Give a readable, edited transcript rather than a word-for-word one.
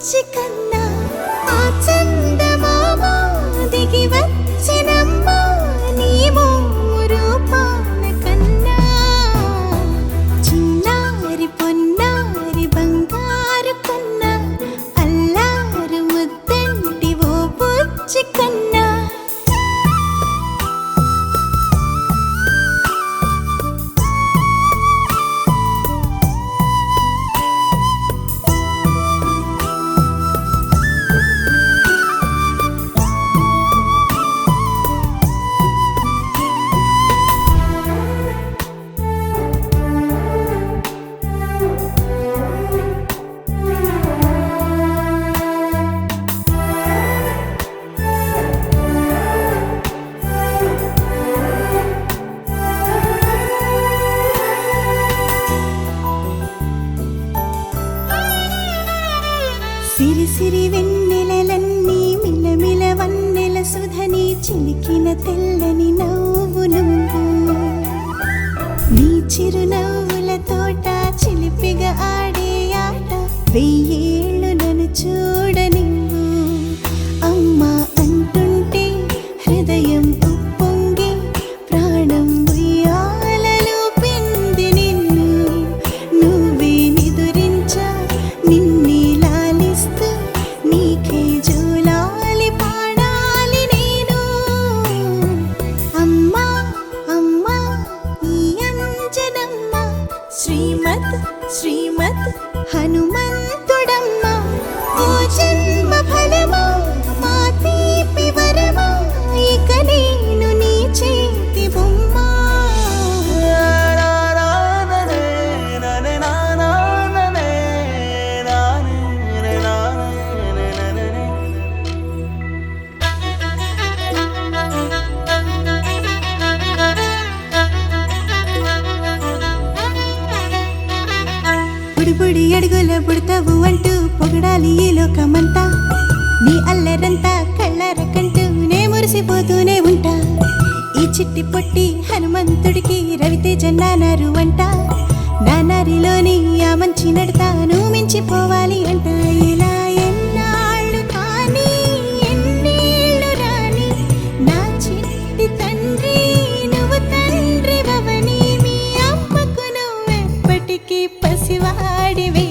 బుచ్చి కన్నా ఆ చందమామ దిగి వచ్చినమ్మ నీ రూపాల కన్నా చిన్నారి పొన్నారి బంగారు కన్నా అల్లారు ముద్దంటి ఓ బుచ్చి కన్నా సిరి సిరి వెన్నెలలన్నీ మిలమిల వన్నెల సుధని చిలికిన తెల్లని నవ్వు నువ్వు నీ చిరునవ్వుల తోట చిలిపిగా ఆడే ఆట వెయ్యేళ్ళు నన్ను చూడనివ్వు అమ్మా అంటుంటే హృదయం ఉప్పొంగి ప్రాణం ఉయ్యాలలో పిండి నిన్ను నువ్వే నిదురించా నిన్నే నీకే జూలాలి పాడాలి నేను అమ్మా అమ్మా ఈ అంజనమ్మ శ్రీమత్ శ్రీమత్ హనుమంతుడమ్మ ఓ జన్మ ఫలమా మా తీపి వరమా ఇక నేను నీ చేతి బొమ్మ బుడి అడుగుల బుడతావు అంటూ పొగడాలి ఈ లోకమంతా నీ అల్లరంతా కళ్ళరకంటూ నే మురిసిపోతూనే ఉంటా ఈ చిట్టి పొట్టి హనుమంతుడికి రవితేజ నానారు అంట నానారిలోని ఆ మంచి నడతాను మించిపోవాలి అంట ఇలా ఎన్నాళ్ళు కానీ ఎన్నేళ్ళు రాని నా చిట్టి తండ్రి నువ్వు తండ్రి భవని మీ అమ్మకు నువ్వెప్పటికీ పసివాడివి